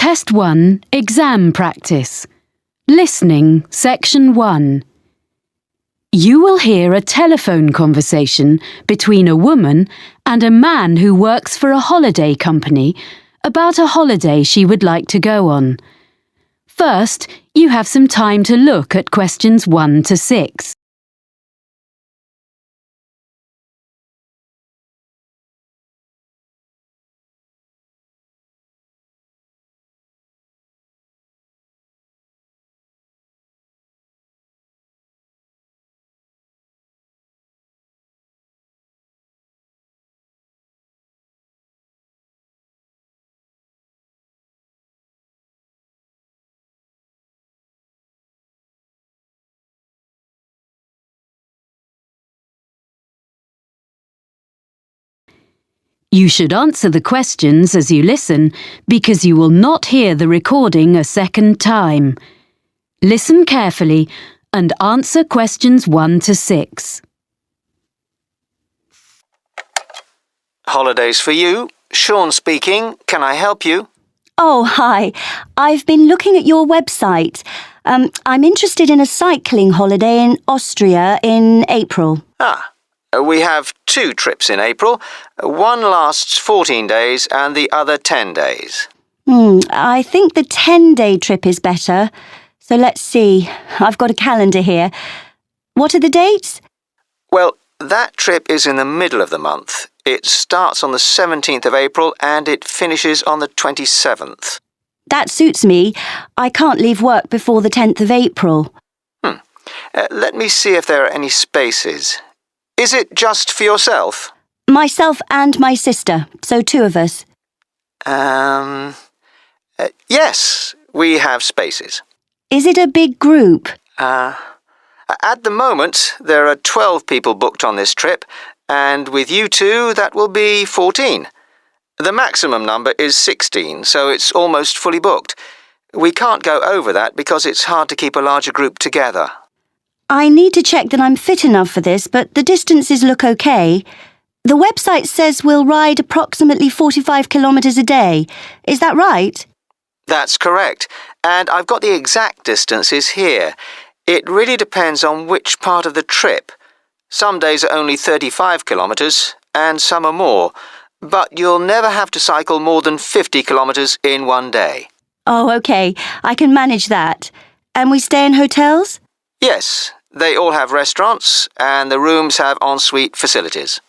Test 1, Exam Practice. Listening, Section 1. You will hear a telephone conversation between a woman and a man who works for a holiday company about a holiday she would like to go on. First, you have some time to look at questions 1 to 6. You should answer the questions as you listen because you will not hear the recording a second time. Listen carefully and answer questions 1 to 6. Holidays for you. Sean speaking. Can I help you? Oh, hi. I've been looking at your website. I'm interested in a cycling holiday in Austria in April. We have 2 trips in April. One lasts 14 days and the other 10 days. I think the 10-day trip is better. So let's see. I've got a calendar here. What are the dates? Well, that trip is in the middle of the month. It starts on the 17th of April and it finishes on the 27th. That suits me. I can't leave work before the 10th of April. Let me see if there are any spaces. Is it just for yourself? Myself and my sister, so 2 of us. Yes, we have spaces. Is it a big group? At the moment, there are 12 people booked on this trip, and with you 2, that will be 14. The maximum number is 16, so it's almost fully booked. We can't go over that because it's hard to keep a larger group together. I need to check that I'm fit enough for this, but the distances look okay. The website says we'll ride approximately 45 kilometres a day. Is that right? That's correct, and I've got the exact distances here. It really depends on which part of the trip. Some days are only 35 kilometres, and some are more, but you'll never have to cycle more than 50 kilometres in one day. Oh, okay. I can manage that. And we stay in hotels? Yes, they all have restaurants, and the rooms have ensuite facilities.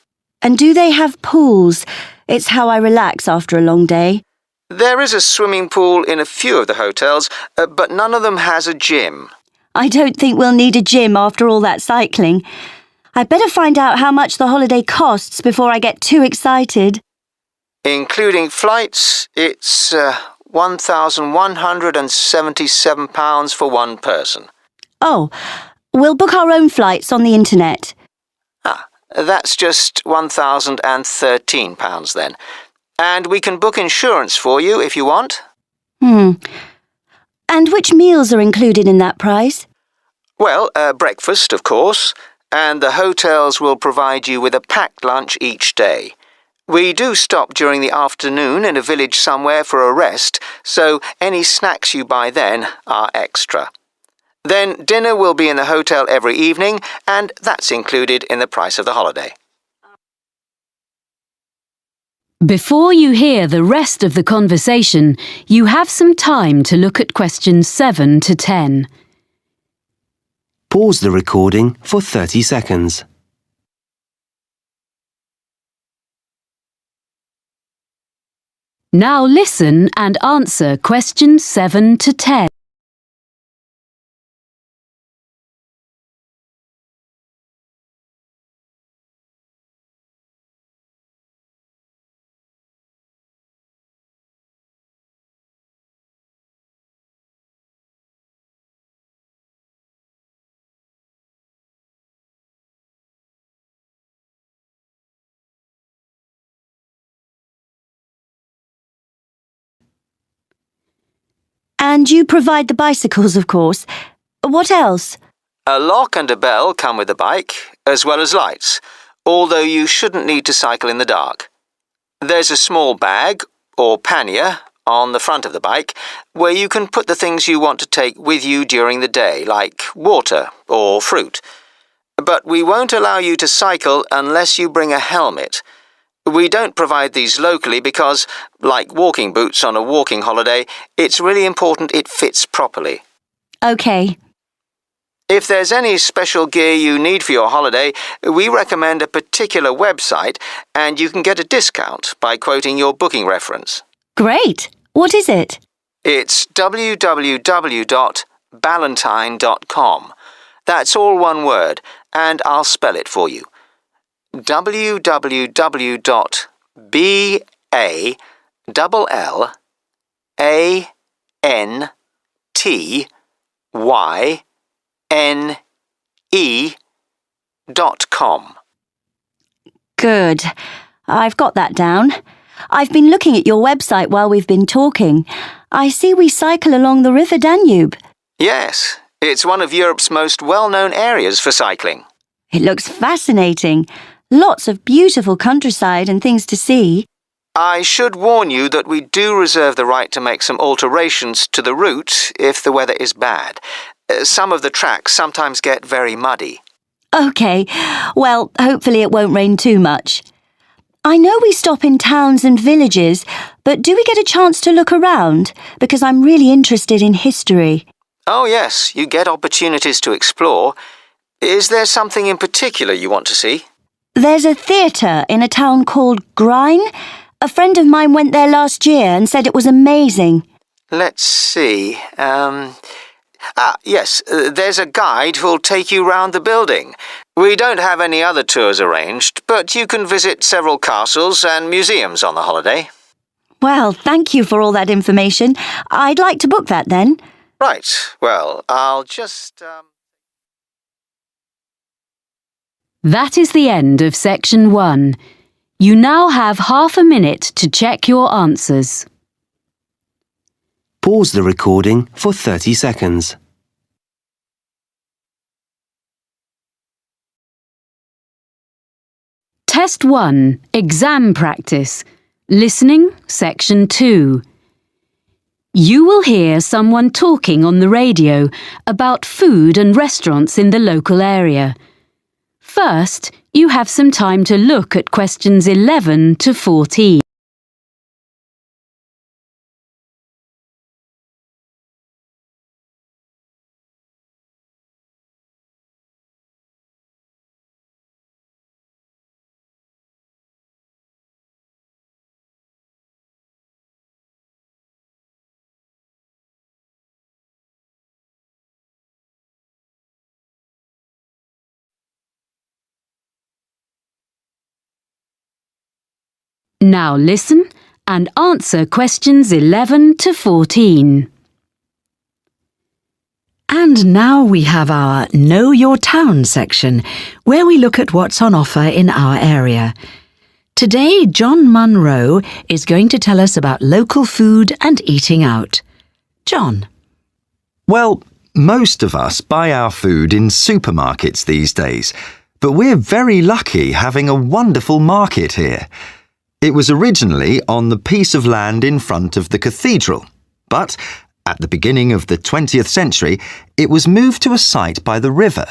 And do they have pools? It's how I relax after a long day. There is a swimming pool in a few of the hotels, but none of them has a gym. I don't think we'll need a gym after all that cycling. I'd better find out how much the holiday costs before I get too excited. Including flights, it's £1,177 for one person. Oh, we'll book our own flights on the internet. That's just £1,013 then. And we can book insurance for you if you want. And which meals are included in that price? Well, breakfast, of course, and the hotels will provide you with a packed lunch each day. We do stop during the afternoon in a village somewhere for a rest, so any snacks you buy then are extra. Then dinner will be in the hotel every evening, and that's included in the price of the holiday. Before you hear the rest of the conversation, you have some time to look at questions 7 to 10. Pause the recording for 30 seconds. Now listen and answer questions 7 to 10. And you provide the bicycles, of course. What else? A lock and a bell come with the bike, as well as lights, although you shouldn't need to cycle in the dark. There's a small bag, or pannier, on the front of the bike where you can put the things you want to take with you during the day, like water or fruit. But we won't allow you to cycle unless you bring a helmet. We don't provide these locally because, like walking boots on a walking holiday, it's really important it fits properly. OK. If there's any special gear you need for your holiday, we recommend a particular website and you can get a discount by quoting your booking reference. Great. What is it? It's www.ballantine.com. That's all one word, and I'll spell it for you. www.ballantine.com. Good. I've got that down. I've been looking at your website while we've been talking. I see we cycle along the River Danube. Yes, it's one of Europe's most well-known areas for cycling. It looks fascinating. Lots of beautiful countryside and things to see. I should warn you that we do reserve the right to make some alterations to the route if the weather is bad. Some of the tracks sometimes get very muddy. OK. Well, hopefully it won't rain too much. I know we stop in towns and villages, but do we get a chance to look around? Because I'm really interested in history. Oh yes, you get opportunities to explore. Is there something in particular you want to see? There's a theatre in a town called Grine. A friend of mine went there last year and said it was amazing. Let's see. Yes, there's a guide who'll take you round the building. We don't have any other tours arranged, but you can visit several castles and museums on the holiday. Well, thank you for all that information. I'd like to book that then. Right, well, I'll just... That is the end of section 1. You now have half a minute to check your answers. Pause the recording for 30 seconds. Test 1, Exam Practice. Listening, Section 2. You will hear someone talking on the radio about food and restaurants in the local area. First, you have some time to look at questions 11 to 14. Now listen and answer questions 11 to 14. And now we have our Know Your Town section, where we look at what's on offer in our area. Today, John Munro is going to tell us about local food and eating out. John. Well, most of us buy our food in supermarkets these days, but we're very lucky having a wonderful market here. It was originally on the piece of land in front of the cathedral, but at the beginning of the 20th century, it was moved to a site by the river.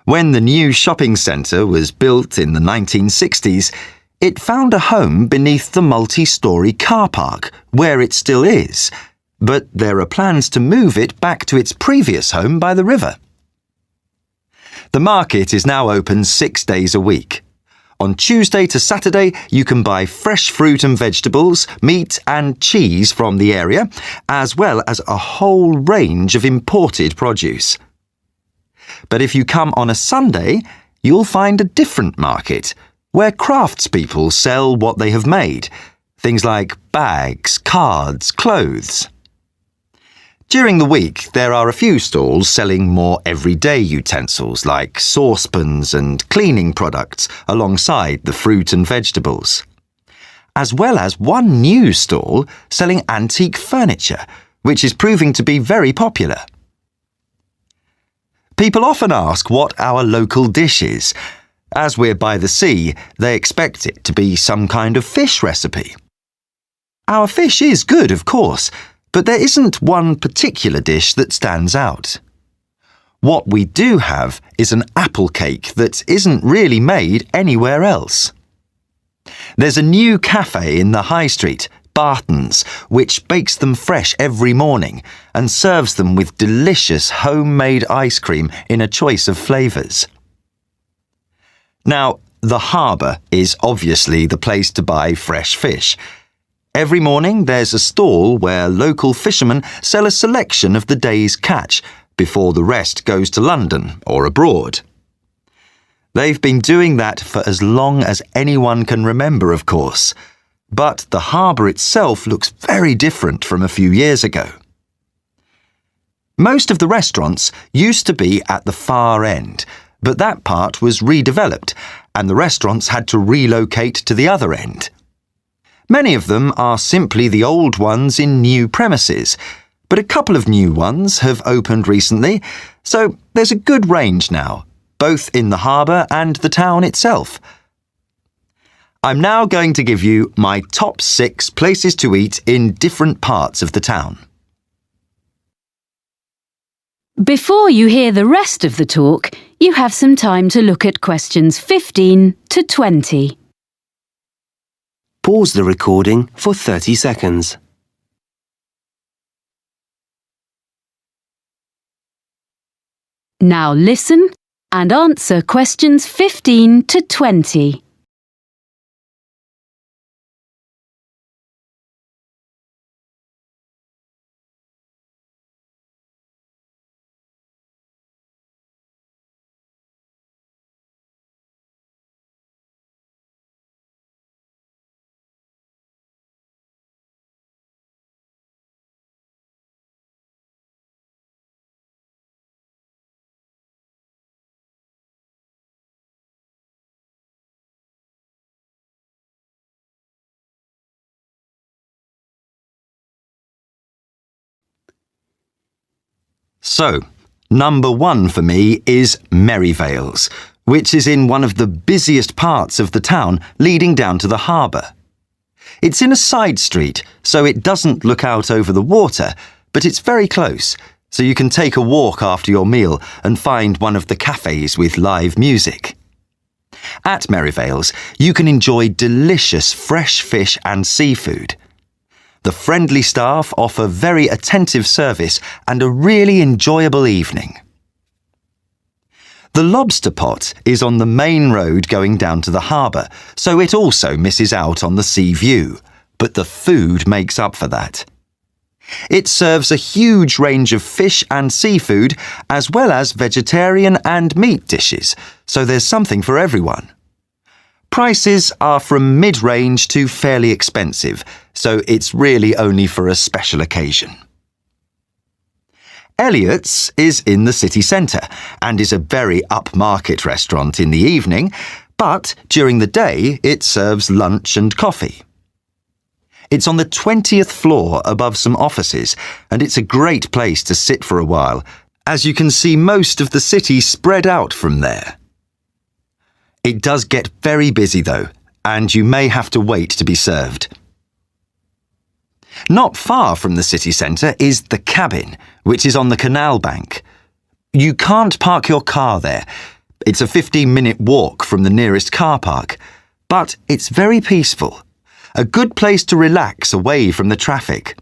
When the new shopping centre was built in the 1960s, it found a home beneath the multi-storey car park, where it still is, but there are plans to move it back to its previous home by the river. The market is now open 6 days a week. On Tuesday to Saturday, you can buy fresh fruit and vegetables, meat and cheese from the area, as well as a whole range of imported produce. But if you come on a Sunday, you'll find a different market, where craftspeople sell what they have made, things like bags, cards, clothes. During the week, there are a few stalls selling more everyday utensils like saucepans and cleaning products alongside the fruit and vegetables, as well as one new stall selling antique furniture, which is proving to be very popular. People often ask what our local dish is. As we're by the sea, they expect it to be some kind of fish recipe. Our fish is good, of course, but there isn't one particular dish that stands out. What we do have is an apple cake that isn't really made anywhere else. There's a new cafe in the high street, Barton's, which bakes them fresh every morning and serves them with delicious homemade ice cream in a choice of flavours. Now, the harbour is obviously the place to buy fresh fish. Every morning there's a stall where local fishermen sell a selection of the day's catch before the rest goes to London or abroad. They've been doing that for as long as anyone can remember, of course, but the harbour itself looks very different from a few years ago. Most of the restaurants used to be at the far end, but that part was redeveloped and the restaurants had to relocate to the other end. Many of them are simply the old ones in new premises, but a couple of new ones have opened recently, so there's a good range now, both in the harbour and the town itself. I'm now going to give you my top 6 places to eat in different parts of the town. Before you hear the rest of the talk, you have some time to look at questions 15 to 20. Pause the recording for 30 seconds. Now listen and answer questions 15 to 20. So, number 1 for me is Merivale's, which is in one of the busiest parts of the town leading down to the harbour. It's in a side street, so it doesn't look out over the water, but it's very close, so you can take a walk after your meal and find one of the cafes with live music. At Merivale's, you can enjoy delicious fresh fish and seafood. The friendly staff offer very attentive service and a really enjoyable evening. The Lobster Pot is on the main road going down to the harbour, so it also misses out on the sea view, but the food makes up for that. It serves a huge range of fish and seafood, as well as vegetarian and meat dishes, so there's something for everyone. Prices are from mid-range to fairly expensive, so it's really only for a special occasion. Ielts is in the city centre and is a very upmarket restaurant in the evening, but during the day it serves lunch and coffee. It's on the 20th floor above some offices, and it's a great place to sit for a while, as you can see most of the city spread out from there. It does get very busy though, and you may have to wait to be served. Not far from the city centre is the Cabin, which is on the canal bank. You can't park your car there. It's a 15-minute walk from the nearest car park, but it's very peaceful. A good place to relax away from the traffic.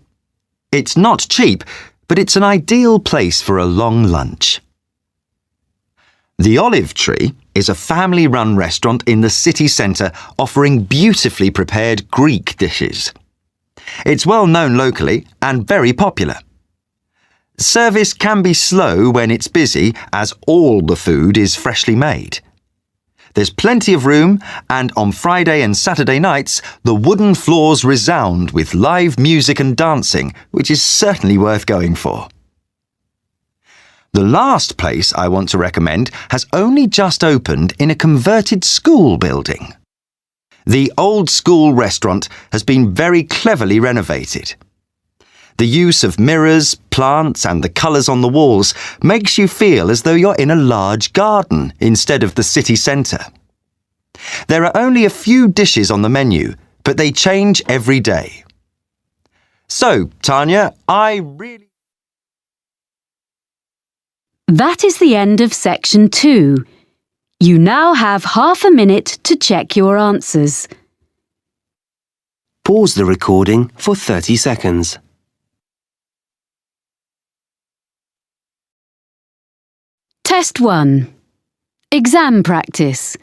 It's not cheap, but it's an ideal place for a long lunch. The Olive Tree is a family-run restaurant in the city centre offering beautifully prepared Greek dishes. It's well known locally and very popular. Service can be slow when it's busy, as all the food is freshly made. There's plenty of room, and on Friday and Saturday nights, the wooden floors resound with live music and dancing, which is certainly worth going for. The last place I want to recommend has only just opened in a converted school building. The old school restaurant has been very cleverly renovated. The use of mirrors, plants and the colours on the walls makes you feel as though you're in a large garden instead of the city centre. There are only a few dishes on the menu, but they change every day. So, Tanya, That is the end of section 2. You now have half a minute to check your answers. Pause the recording for 30 seconds. Test 1. Exam practice.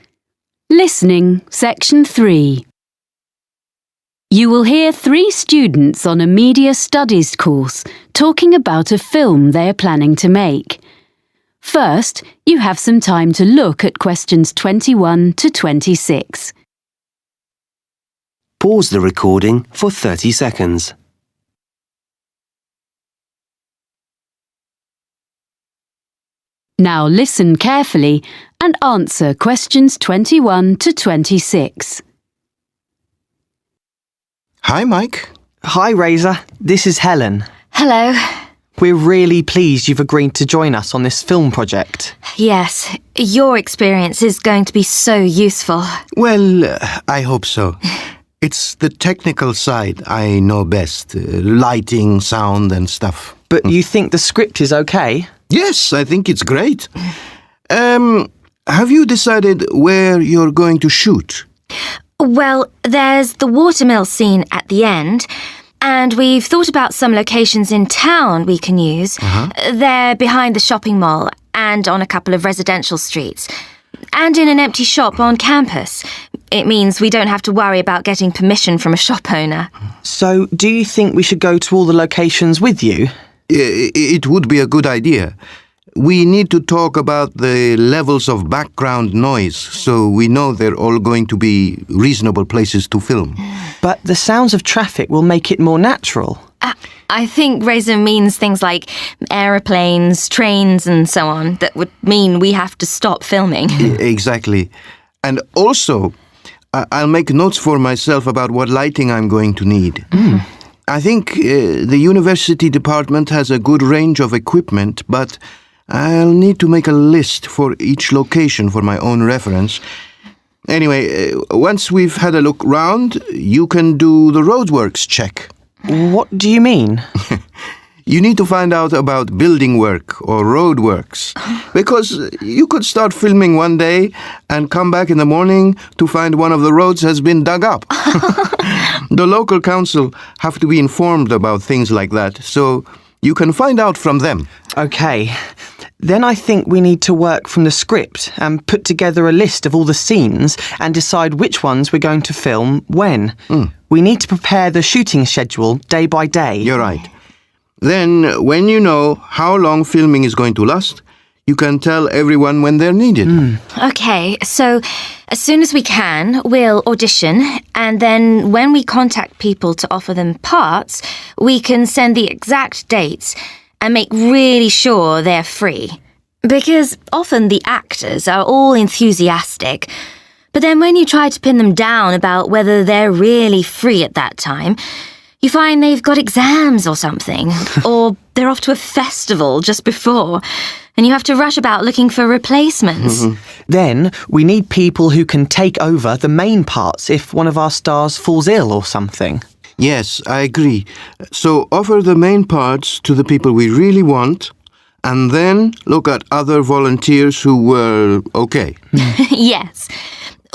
Listening, section 3. You will hear 3 students on a media studies course talking about a film they are planning to make. First, you have some time to look at questions 21 to 26. Pause the recording for 30 seconds. Now listen carefully and answer questions 21 to 26. Hi, Mike. Hi, Razor. This is Helen. Hello. We're really pleased you've agreed to join us on this film project. Yes, your experience is going to be so useful. Well, I hope so. It's the technical side I know best. Lighting, sound and stuff. But you think the script is okay? Yes, I think it's great. Have you decided where you're going to shoot? Well, there's the watermill scene at the end, and we've thought about some locations in town we can use. They're behind the shopping mall and on a couple of residential streets, and in an empty shop on campus. It means we don't have to worry about getting permission from a shop owner. So, do you think we should go to all the locations with you? It would be a good idea. We need to talk about the levels of background noise so we know they're all going to be reasonable places to film. But the sounds of traffic will make it more natural. I think Razor means things like aeroplanes, trains and so on that would mean we have to stop filming. Exactly. And also, I'll make notes for myself about what lighting I'm going to need. I think the university department has a good range of equipment, but I'll need to make a list for each location for my own reference. Anyway, once we've had a look round, you can do the roadworks check. What do you mean? You need to find out about building work or road works, because you could start filming one day and come back in the morning to find one of the roads has been dug up. The local council have to be informed about things like that, so you can find out from them. Okay. Then I think we need to work from the script and put together a list of all the scenes and decide which ones we're going to film when. We need to prepare the shooting schedule day by day. You're right. Then, when you know how long filming is going to last, you can tell everyone when they're needed. Okay, so as soon as we can, we'll audition, and then when we contact people to offer them parts, we can send the exact dates and make really sure they're free. Because often the actors are all enthusiastic, but then when you try to pin them down about whether they're really free at that time, you find they've got exams or something, or they're off to a festival just before, and you have to rush about looking for replacements. Then we need people who can take over the main parts if one of our stars falls ill or something. Yes, I agree. So offer the main parts to the people we really want, and then look at other volunteers who were okay. Yes.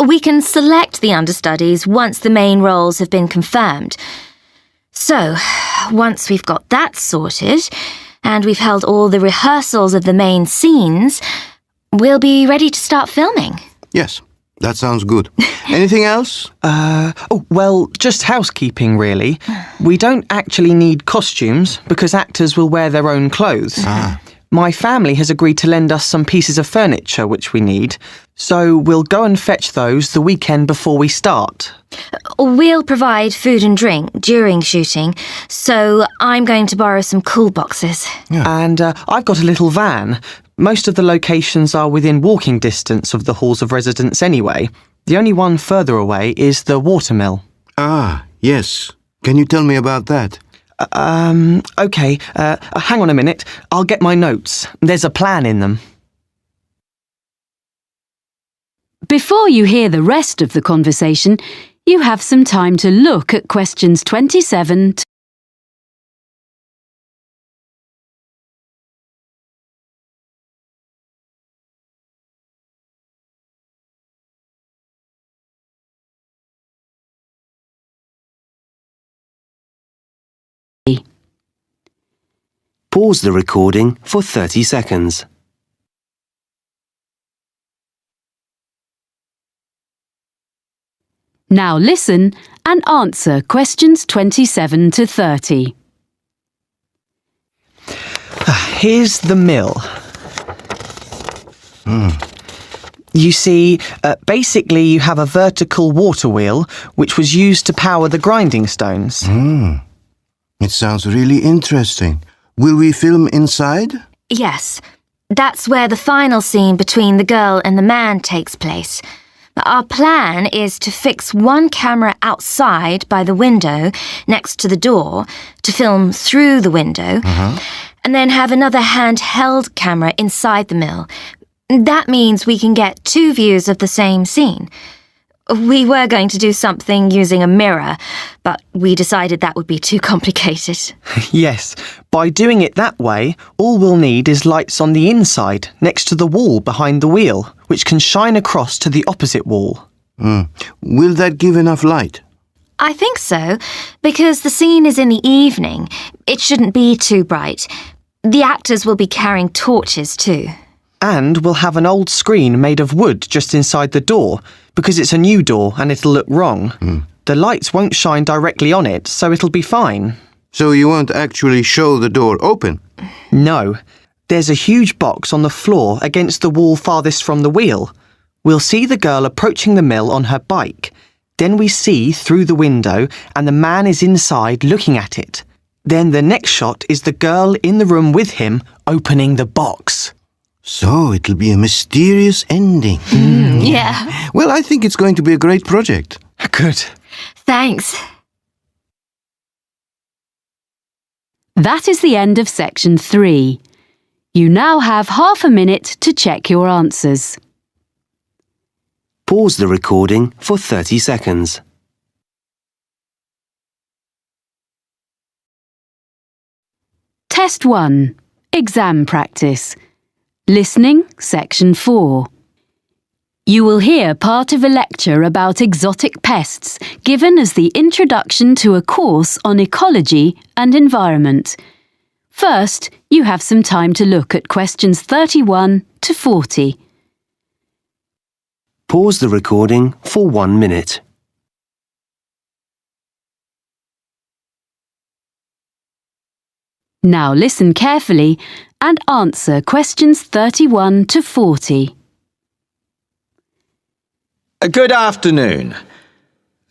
We can select the understudies once the main roles have been confirmed. So, once we've got that sorted, and we've held all the rehearsals of the main scenes, we'll be ready to start filming. Yes, that sounds good. Anything else? Well, just housekeeping, really. We don't actually need costumes because actors will wear their own clothes. My family has agreed to lend us some pieces of furniture which we need, so we'll go and fetch those the weekend before we start. We'll provide food and drink during shooting, so I'm going to borrow some cool boxes. And I've got a little van. Most of the locations are within walking distance of the halls of residence anyway. The only one further away is the watermill. Yes. Can you tell me about that? Okay. Hang on a minute. I'll get my notes. There's a plan in them. Before you hear the rest of the conversation, you have some time to look at questions 27 to Pause the recording for 30 seconds. Now listen and answer questions 27 to 30. Here's the mill. You see, basically you have a vertical water wheel which was used to power the grinding stones. It sounds really interesting. Will we film inside? Yes, that's where the final scene between the girl and the man takes place. Our plan is to fix one camera outside by the window next to the door to film through the window, and then have another handheld camera inside the mill. That means we can get two views of the same scene. We were going to do something using a mirror, but we decided that would be too complicated. Yes, by doing it that way, all we'll need is lights on the inside, next to the wall behind the wheel, which can shine across to the opposite wall. Will that give enough light? I think so, because the scene is in the evening. It shouldn't be too bright. The actors will be carrying torches too. And we'll have an old screen made of wood just inside the door, because it's a new door and it'll look wrong. The lights won't shine directly on it, so it'll be fine. So you won't actually show the door open? No. There's a huge box on the floor against the wall farthest from the wheel. We'll see the girl approaching the mill on her bike. Then we see through the window and the man is inside looking at it. Then the next shot is the girl in the room with him opening the box. So it'll be a mysterious ending. Yeah. Well, I think it's going to be a great project. Good. Thanks. That is the end of section 3. You now have half a minute to check your answers. Pause the recording for 30 seconds. Test 1. Exam practice. Listening, section 4. You will hear part of a lecture about exotic pests given as the introduction to a course on ecology and environment. First, you have some time to look at questions 31 to 40. Pause the recording for 1 minute. Now listen carefully and answer questions 31 to 40. Good afternoon.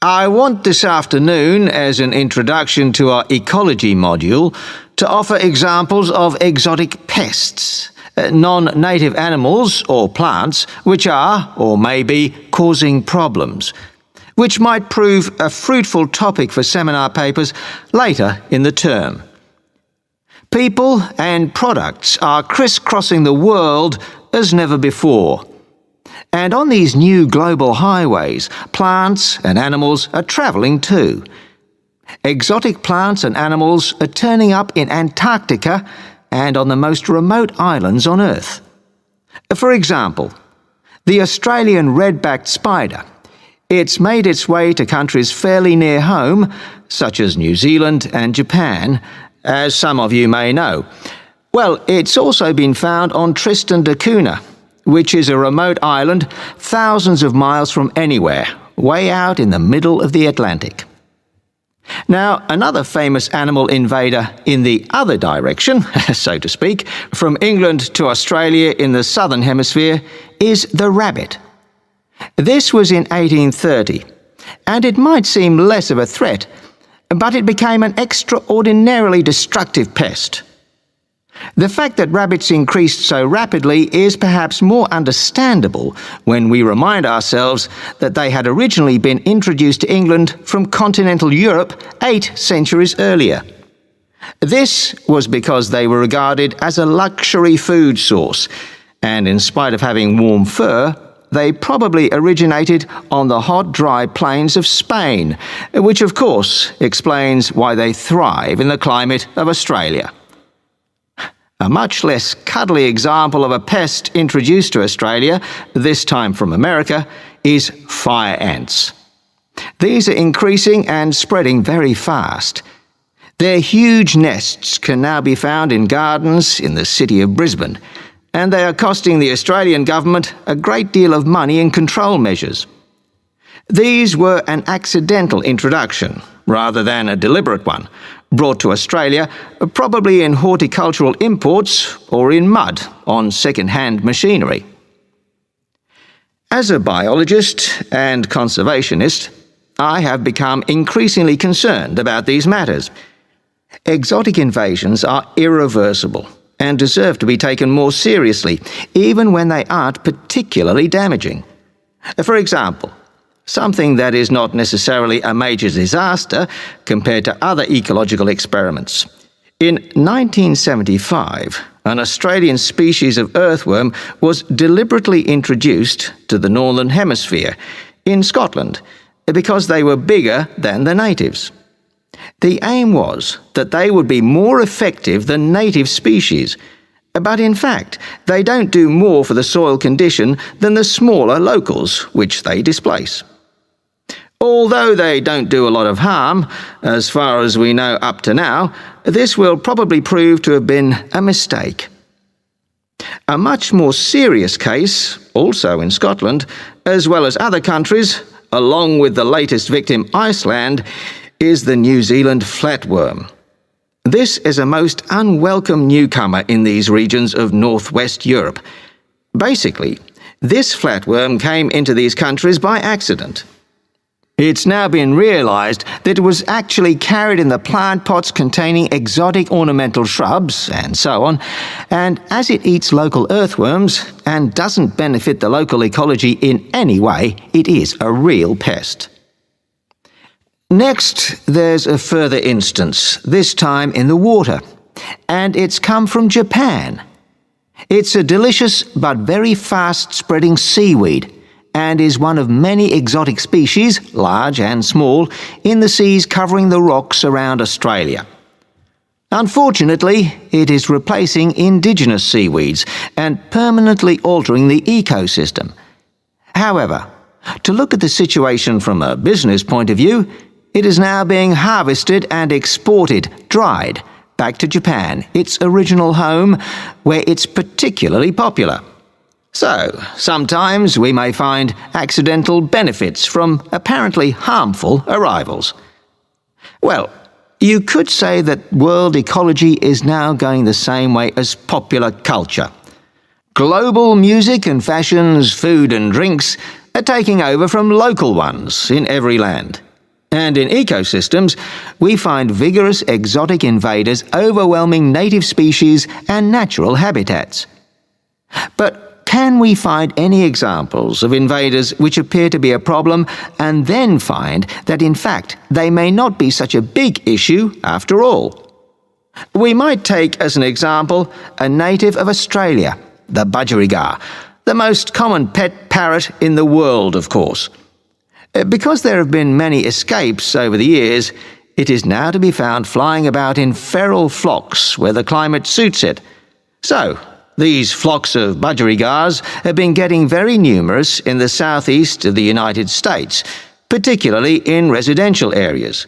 I want this afternoon, as an introduction to our ecology module, to offer examples of exotic pests, non-native animals or plants which are, or may be, causing problems, which might prove a fruitful topic for seminar papers later in the term. People and products are crisscrossing the world as never before. And on these new global highways, plants and animals are travelling too. Exotic plants and animals are turning up in Antarctica and on the most remote islands on Earth. For example, the Australian red-backed spider. It's made its way to countries fairly near home, such as New Zealand and Japan, as some of you may know. Well, it's also been found on Tristan da Cunha, which is a remote island thousands of miles from anywhere, way out in the middle of the Atlantic. Now, another famous animal invader in the other direction, so to speak, from England to Australia in the southern hemisphere, is the rabbit. This was in 1830, and it might seem less of a threat, but it became an extraordinarily destructive pest. The fact that rabbits increased so rapidly is perhaps more understandable when we remind ourselves that they had originally been introduced to England from continental Europe 8 centuries earlier. This was because they were regarded as a luxury food source, and in spite of having warm fur, they probably originated on the hot, dry plains of Spain, which of course explains why they thrive in the climate of Australia. A much less cuddly example of a pest introduced to Australia, this time from America, is fire ants. These are increasing and spreading very fast. Their huge nests can now be found in gardens in the city of Brisbane, and they are costing the Australian government a great deal of money in control measures. These were an accidental introduction, rather than a deliberate one, brought to Australia probably in horticultural imports or in mud on second-hand machinery. As a biologist and conservationist, I have become increasingly concerned about these matters. Exotic invasions are irreversible and deserve to be taken more seriously, even when they aren't particularly damaging. For example, something that is not necessarily a major disaster compared to other ecological experiments. In 1975, an Australian species of earthworm was deliberately introduced to the Northern Hemisphere, in Scotland, because they were bigger than the natives. The aim was that they would be more effective than native species, but in fact, they don't do more for the soil condition than the smaller locals, which they displace. Although they don't do a lot of harm, as far as we know up to now, this will probably prove to have been a mistake. A much more serious case, also in Scotland, as well as other countries, along with the latest victim, Iceland, is the New Zealand flatworm. This is a most unwelcome newcomer in these regions of northwest Europe. Basically, this flatworm came into these countries by accident. It's now been realised that it was actually carried in the plant pots containing exotic ornamental shrubs and so on, and as it eats local earthworms and doesn't benefit the local ecology in any way, it is a real pest. Next, there's a further instance, this time in the water, and it's come from Japan. It's a delicious but very fast-spreading seaweed, and is one of many exotic species, large and small, in the seas covering the rocks around Australia. Unfortunately, it is replacing indigenous seaweeds and permanently altering the ecosystem. However, to look at the situation from a business point of view, it is now being harvested and exported, dried, back to Japan, its original home, where it's particularly popular. So, sometimes we may find accidental benefits from apparently harmful arrivals. Well, you could say that world ecology is now going the same way as popular culture. Global music and fashions, food and drinks are taking over from local ones in every land. And in ecosystems, we find vigorous exotic invaders overwhelming native species and natural habitats. But can we find any examples of invaders which appear to be a problem and then find that in fact they may not be such a big issue after all? We might take as an example a native of Australia, the budgerigar, the most common pet parrot in the world, of course. Because there have been many escapes over the years, it is now to be found flying about in feral flocks where the climate suits it. So, these flocks of budgerigars have been getting very numerous in the southeast of the United States, particularly in residential areas.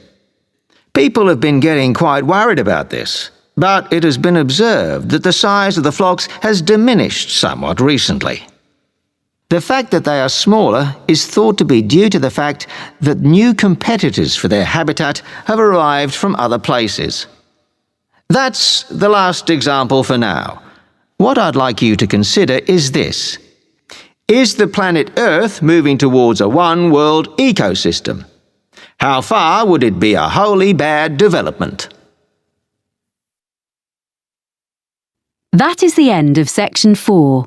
People have been getting quite worried about this, but it has been observed that the size of the flocks has diminished somewhat recently. The fact that they are smaller is thought to be due to the fact that new competitors for their habitat have arrived from other places. That's the last example for now. What I'd like you to consider is this. Is the planet Earth moving towards a one-world ecosystem? How far would it be a wholly bad development? That is the end of section 4.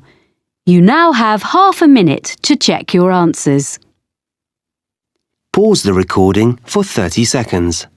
You now have half a minute to check your answers. Pause the recording for 30 seconds.